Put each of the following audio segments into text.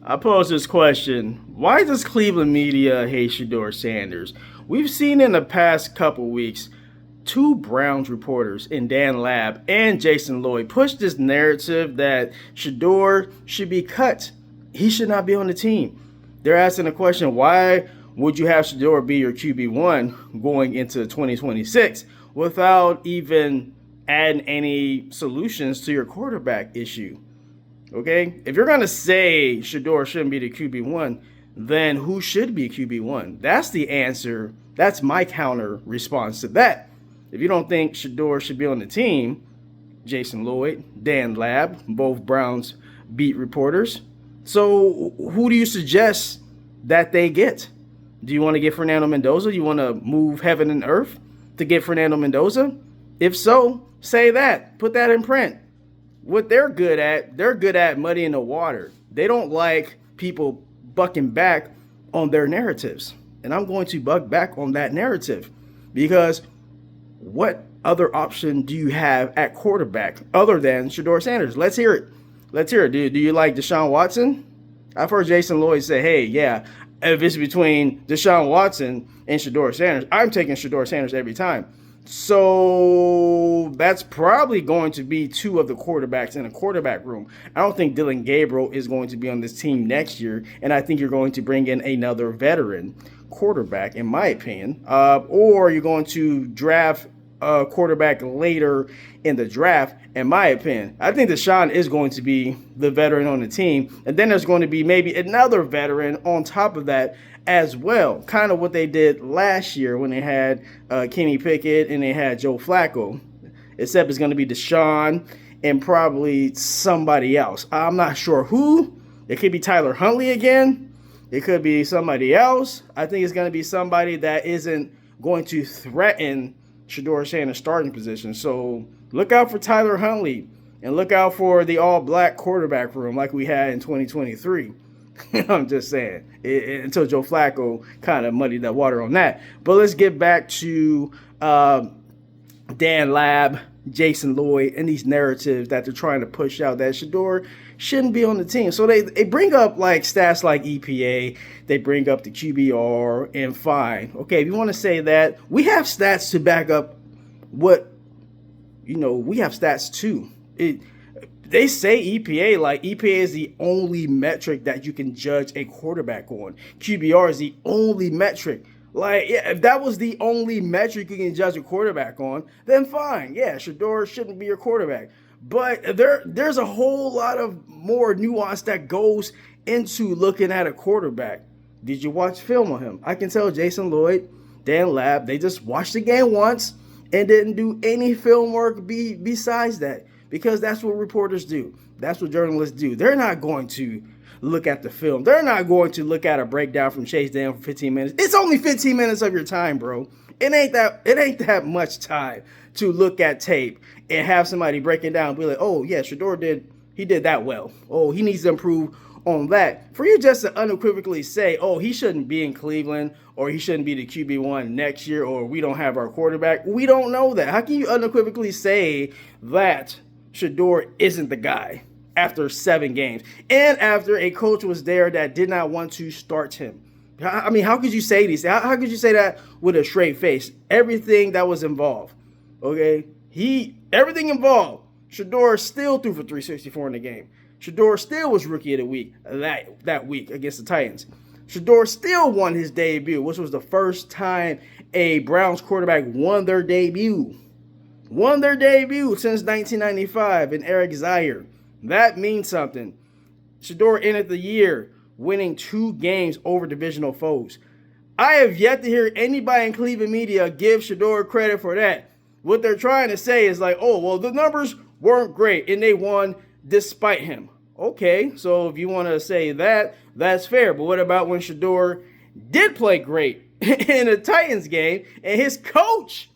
I pose this question. Why does Cleveland media hate Shedeur Sanders? We've seen in the past couple weeks two Browns reporters in Dan Lab and Jason Lloyd push this narrative that Shedeur should be cut. He should not be on the team. They're asking the question, why would you have Shedeur be your QB1 going into 2026 without even adding any solutions to your quarterback issue? Okay, if you're going to say Shedeur shouldn't be the QB1, then who should be QB1? That's the answer. That's my counter response to that. If you don't think Shedeur should be on the team, Jason Lloyd, Dan Lab, both Browns beat reporters. So who do you suggest that they get? Do you want to get Fernando Mendoza? Do you want to move heaven and earth to get Fernando Mendoza? If so, say that. Put that in print. What they're good at muddying the water. They don't like people bucking back on their narratives. And I'm going to buck back on that narrative because what other option do you have at quarterback other than Shedeur Sanders? Let's hear it. Do you like Deshaun Watson? I've heard Jason Lloyd say, hey, yeah, if it's between Deshaun Watson and Shedeur Sanders, I'm taking Shedeur Sanders every time. So that's probably going to be two of the quarterbacks in a quarterback room. I don't think Dylan Gabriel is going to be on this team next year, and I think you're going to bring in another veteran quarterback, in my opinion, or you're going to draft a quarterback later in the draft, in my opinion. I think Deshaun is going to be the veteran on the team, and then there's going to be maybe another veteran on top of that as well, kind of what they did last year when they had Kenny Pickett and they had Joe Flacco, except it's going to be Deshaun and probably somebody else. I'm not sure who. It could be Tyler Huntley again. It could be somebody else. I think it's going to be somebody that isn't going to threaten Shedeur Sanders' starting position. So look out for Tyler Huntley and look out for the all-black quarterback room like we had in 2023. I'm just saying, until Joe Flacco kind of muddied that water on that. But let's get back to Dan Lab, Jason Lloyd, and these narratives that they're trying to push out that Shedeur shouldn't be on the team. So they bring up like stats like EPA, they bring up the QBR, and fine. Okay, if you want to say that, we have stats to back up what, we have stats too. They say EPA, like EPA is the only metric that you can judge a quarterback on. QBR is the only metric. Like, yeah, if that was the only metric you can judge a quarterback on, then fine. Yeah, Shedeur shouldn't be your quarterback. But there's a whole lot of more nuance that goes into looking at a quarterback. Did you watch film on him? I can tell Jason Lloyd, Dan Lab, they just watched the game once and didn't do any film work besides that. Because that's what reporters do. That's what journalists do. They're not going to look at the film. They're not going to look at a breakdown from Chase Daniel for 15 minutes. It's only 15 minutes of your time, bro. It ain't that much time to look at tape and have somebody breaking down and be like, oh, yeah, Shedeur did that well. Oh, he needs to improve on that. For you just to unequivocally say, oh, he shouldn't be in Cleveland or he shouldn't be the QB1 next year or we don't have our quarterback. We don't know that. How can you unequivocally say that Shedeur isn't the guy after 7 games and after a coach was there that did not want to start him? I mean, how could you say these? How could you say that with a straight face? Everything that was involved, okay? Everything involved. Shedeur still threw for 364 in the game. Shedeur still was rookie of the week that week against the Titans. Shedeur still won his debut, which was the first time a Browns quarterback won their debut since 1995 in Eric Zaire. That means something. Shedeur ended the year winning 2 games over divisional foes. I have yet to hear anybody in Cleveland media give Shedeur credit for that. What they're trying to say is like, oh, well, the numbers weren't great and they won despite him. Okay, so if you want to say that, that's fair. But what about when Shedeur did play great in the Titans game and his coach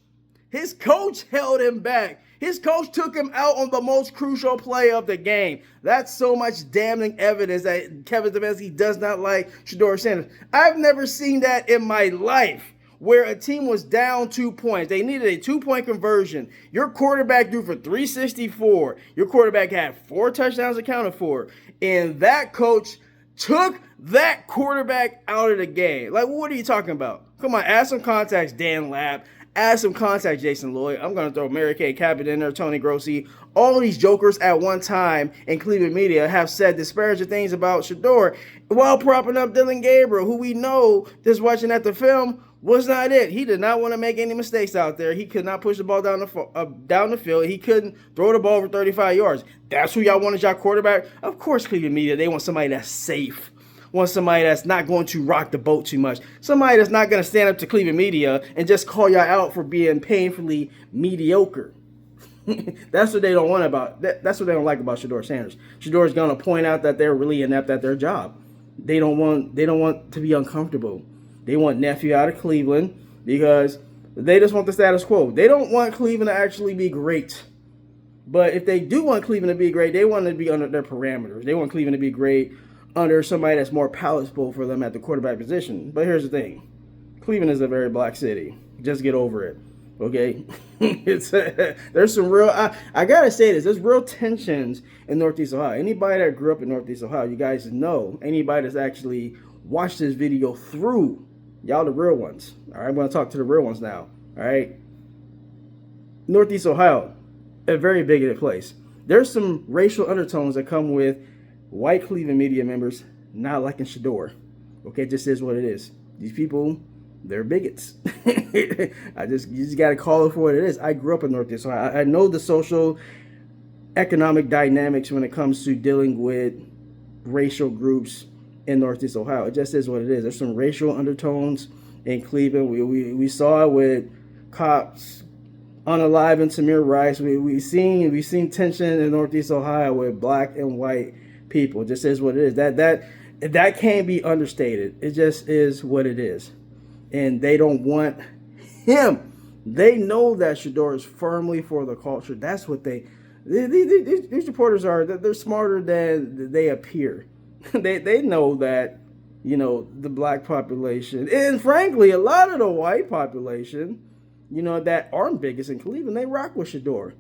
held him back? His coach took him out on the most crucial play of the game. That's so much damning evidence that Kevin Stefanski does not like Shedeur Sanders. I've never seen that in my life where a team was down 2 points. They needed a 2-point conversion. Your quarterback threw for 364. Your quarterback had 4 touchdowns accounted for. And that coach took that quarterback out of the game. Like, what are you talking about? Come on, add some contacts, Dan Lab. Add some contacts, Jason Lloyd. I'm going to throw Mary Kay Cabot in there, Tony Grossi. All these jokers at one time in Cleveland media have said disparaging things about Shedeur while propping up Dylan Gabriel, who we know, just watching at the film, was not it. He did not want to make any mistakes out there. He could not push the ball down the field. He couldn't throw the ball over 35 yards. That's who y'all want as y'all quarterback? Of course, Cleveland media, they want somebody that's safe. Want somebody that's not going to rock the boat too much. Somebody that's not going to stand up to Cleveland media and just call y'all out for being painfully mediocre. That's what they don't want about. That's what they don't like about Shedeur Sanders. Shedeur is going to point out that they're really inept at their job. They don't want to be uncomfortable. They want nephew out of Cleveland because they just want the status quo. They don't want Cleveland to actually be great. But if they do want Cleveland to be great, they want to be under their parameters. They want Cleveland to be great under somebody that's more palatable for them at the quarterback position. But here's the thing. Cleveland is a very black city. Just get over it. Okay? There's some real, I got to say this, there's real tensions in Northeast Ohio. Anybody that grew up in Northeast Ohio, you guys know. Anybody that's actually watched this video through, y'all the real ones. All right? I'm going to talk to the real ones now. All right? Northeast Ohio, a very bigoted place. There's some racial undertones that come with white Cleveland media members not liking Shedeur. Okay, it just is what it is. These people, they're bigots. You just got to call it for what it is. I grew up in Northeast Ohio. I know the social, economic dynamics when it comes to dealing with racial groups in Northeast Ohio. It just is what it is. There's some racial undertones in Cleveland. We saw it with cops unaliving Tamir Rice. We've seen tension in Northeast Ohio with black and white people. It just is what it is. That can't be understated. It just is what it is. And they don't want him. They know that Shedeur is firmly for the culture. That's what these reporters are. They're smarter than they appear. They know that, the black population, and frankly, a lot of the white population, that aren't biggest in Cleveland, they rock with Shedeur.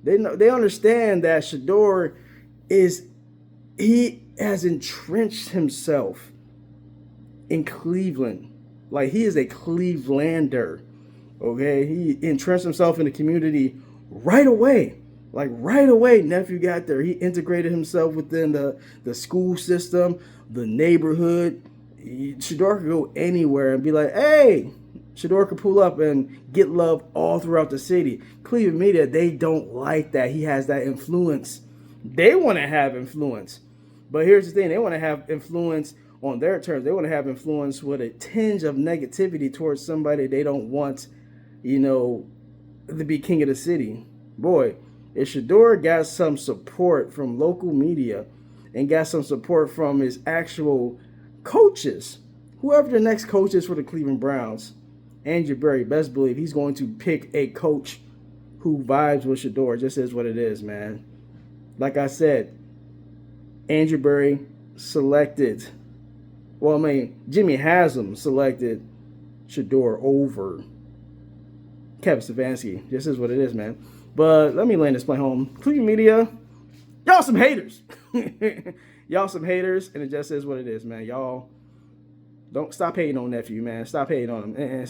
They understand that Shedeur he has entrenched himself in Cleveland. Like, he is a Clevelander, okay? He entrenched himself in the community right away. Like, right away, nephew got there. He integrated himself within the school system, the neighborhood. Shedeur could go anywhere and be like, hey, Shedeur could pull up and get love all throughout the city. Cleveland media, they don't like that. He has that influence. They want to have influence. But here's the thing. They want to have influence on their terms. They want to have influence with a tinge of negativity towards somebody they don't want, to be king of the city. Boy, if Shedeur got some support from local media and got some support from his actual coaches, whoever the next coach is for the Cleveland Browns, Andrew Berry, best believe he's going to pick a coach who vibes with Shedeur. It just is what it is, man. Like I said, Andrew Berry selected, Jimmy Haslam selected Shedeur over Kevin Stefanski. This is what it is, man. But let me land this plane home. Cleveland media, y'all some haters. Y'all some haters, and it just is what it is, man. Y'all don't stop hating on nephew, man. Stop hating on him. And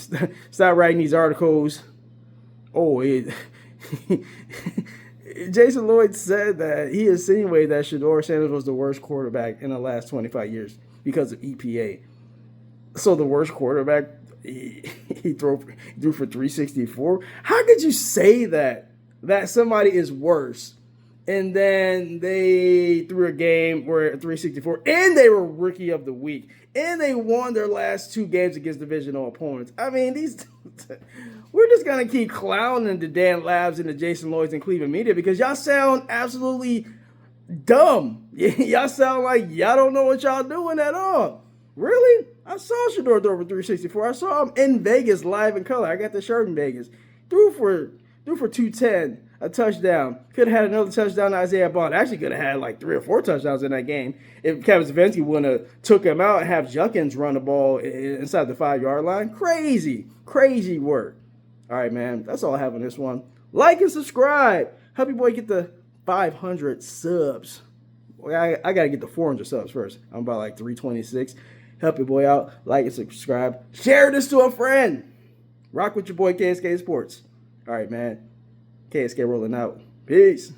stop writing these articles. Jason Lloyd said that he insinuated that Shedeur Sanders was the worst quarterback in the last 25 years because of EPA. So the worst quarterback, he threw for 364. How could you say that somebody is worse? And then they threw a game where 364, and they were rookie of the week, and they won their last two games against divisional opponents. I mean, we're just gonna keep clowning the Dan Labs and the Jason Lloyds and Cleveland media because y'all sound absolutely dumb. Y'all sound like y'all don't know what y'all doing at all. Really? I saw Shedeur throw for 364. I saw him in Vegas live in color. I got the shirt in Vegas. Threw for 210. A touchdown. Could have had another touchdown to Isaiah Bond. Actually could have had like 3 or 4 touchdowns in that game if Kevin Stefanski wouldn't have took him out and have Junkins run the ball inside the 5-yard line. Crazy work. All right, man. That's all I have on this one. Like and subscribe. Help your boy get the 500 subs. I got to get the 400 subs first. I'm about like 326. Help your boy out. Like and subscribe. Share this to a friend. Rock with your boy KSK Sports. All right, man. KSK rolling out. Peace.